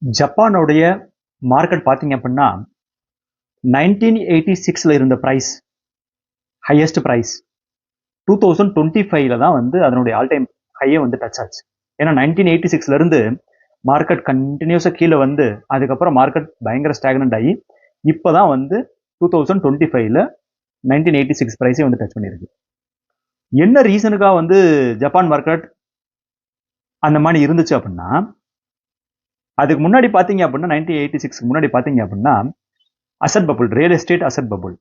ஜப்பானுடைய market பார்த்தீங்க அப்படின்னா 1986ல் இருந்த ப்ரைஸ் ஹையஸ்ட் ப்ரைஸ் 2025ல தான் வந்து அதனுடைய ஆல் டைம் ஹையை வந்து டச் ஆச்சு. ஏன்னா 1986ல இருந்து மார்க்கெட் கண்டினியூஸாக கீழே வந்து அதுக்கப்புறம் மார்க்கெட் பயங்கர ஸ்டாக்னண்ட் ஆகி இப்போ தான் வந்து 2025ல 1986 ப்ரைஸே வந்து டச் பண்ணியிருக்கு. என்ன ரீசனுக்காக வந்து ஜப்பான் மார்க்கெட் அந்த மாதிரி இருந்துச்சு அப்படின்னா, அதுக்கு முன்னாடி பார்த்தீங்க அப்படின்னா 1986 முன்னாடி பார்த்தீங்க அப்படின்னா asset bubble, real estate asset bubble,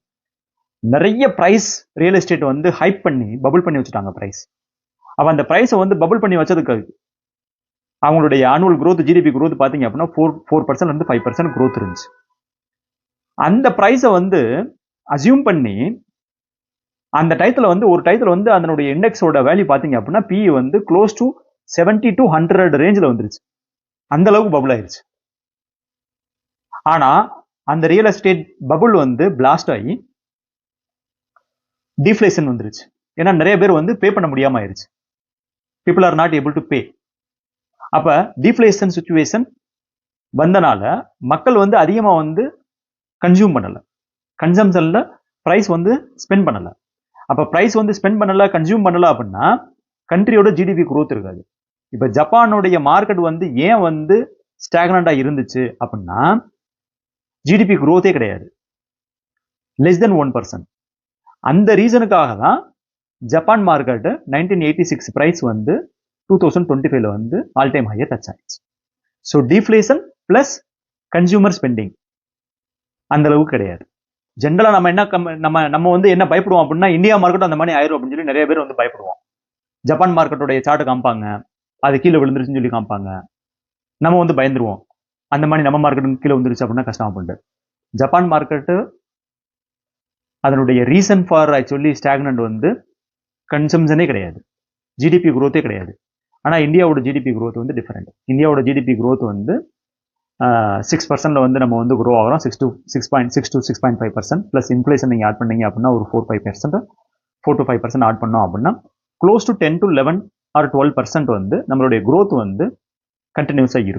நிறைய ப்ரைஸ் ரியல் எஸ்டேட் வந்து ஹைப் பண்ணி பபுள் பண்ணி வச்சுட்டாங்க ப்ரைஸ். அப்போ அந்த ப்ரைஸை வந்து பபுள் பண்ணி வச்சதுக்கு அவங்களுடைய ஆனுவல் growth ஜிடிபி growth பார்த்தீங்க அப்படின்னா 4% இருந்து 5% growth இருந்துச்சு. அந்த ப்ரைஸை வந்து அசியூம் பண்ணி அந்த டயத்தில் வந்து ஒரு டயத்தில் வந்து அதனுடைய இண்டெக்ஸோட வேல்யூ பார்த்தீங்க அப்படின்னா பிஇ வந்து க்ளோஸ் டு 70 to 100 ரேஞ்சில் வந்துருச்சு. அந்த அளவுக்கு பபுள் ஆயிருச்சு. ஆனா அந்த ரியல் எஸ்டேட் பபுள் வந்து பிளாஸ்ட் ஆகி டிஃப்ளேஷன் வந்துருச்சு. ஏன்னா நிறைய பேர் வந்து பே பண்ண முடியாம ஆயிருச்சு. People are not able to pay. அப்ப டிஃப்ளேஷன் சுச்சுவேஷன் வந்தனால மக்கள் வந்து அதிகமா வந்து கன்சியூம் பண்ணல, கன்சம்ஷன்ல பிரைஸ் வந்து ஸ்பெண்ட் பண்ணல. அப்ப பிரைஸ் வந்து ஸ்பெண்ட் பண்ணல, கன்சியூம் பண்ணல அப்படின்னா கண்ட்ரியோட ஜிடிபி growth இருக்காது. இப்ப ஜப்பானுடைய மார்க்கெட் வந்து ஏன் வந்து ஸ்டாக்னண்டா இருந்துச்சு அப்படின்னா ஜிடிபி growth கிடையாது, லெஸ் தென் 1%. அந்த ரீசனுக்காக தான் ஜப்பான் மார்க்கெட் 1986 பிரைஸ் வந்து 2025ல வந்து ஆல் டைம் ஹையை டச் ஆயிடுச்சு. So deflation plus consumer spending அந்த அளவுக்கு கிடையாது. ஜென்ரலா நம்ம என்ன நம்ம வந்து என்ன பயப்படுவோம் அப்படின்னா இந்தியா மார்க்கெட் அந்த மாதிரி ஆயிரும் அப்படின்னு சொல்லி நிறைய பேர் வந்து பயப்படுவோம். ஜப்பான் மார்க்கெட்டோடைய சார்ட் காமிப்பாங்க, அது கீழே விழுந்துருச்சுன்னு சொல்லி காமிப்பாங்க, நம்ம வந்து பயந்துருவோம். அந்த மாதிரி நம்ம மார்க்கெட் கீழே வந்துருச்சு அப்படின்னா கஷ்டம் பண்ணிட்டு. ஜப்பான் மார்க்கெட்டு அதனுடைய ரீசன் ஃபார் ஆக்சுவலி ஸ்டாக்னன்ட் வந்து கன்சம்ஷனே கிடையாது, ஜிடிபி growth கிடையாது. ஆனால் இந்தியாவோட ஜிடிபி growth வந்து டிஃபரெண்ட். இந்தியாவோட ஜிடிபி growth வந்து 6% வந்து நம்ம வந்து க்ரோ ஆகிறோம். 6.6 to 6.5% ப்ளஸ் இன்ஃப்ளேஷன் நீங்கள் ஆட் பண்ணீங்க அப்படின்னா ஒரு 4 to 5% ஆட் பண்ணோம் அப்படின்னா க்ளோஸ் டு 10 to 11 or 12% வந்து நம்மளுடைய growth வந்து கண்டினியூஸாக இருக்கும்.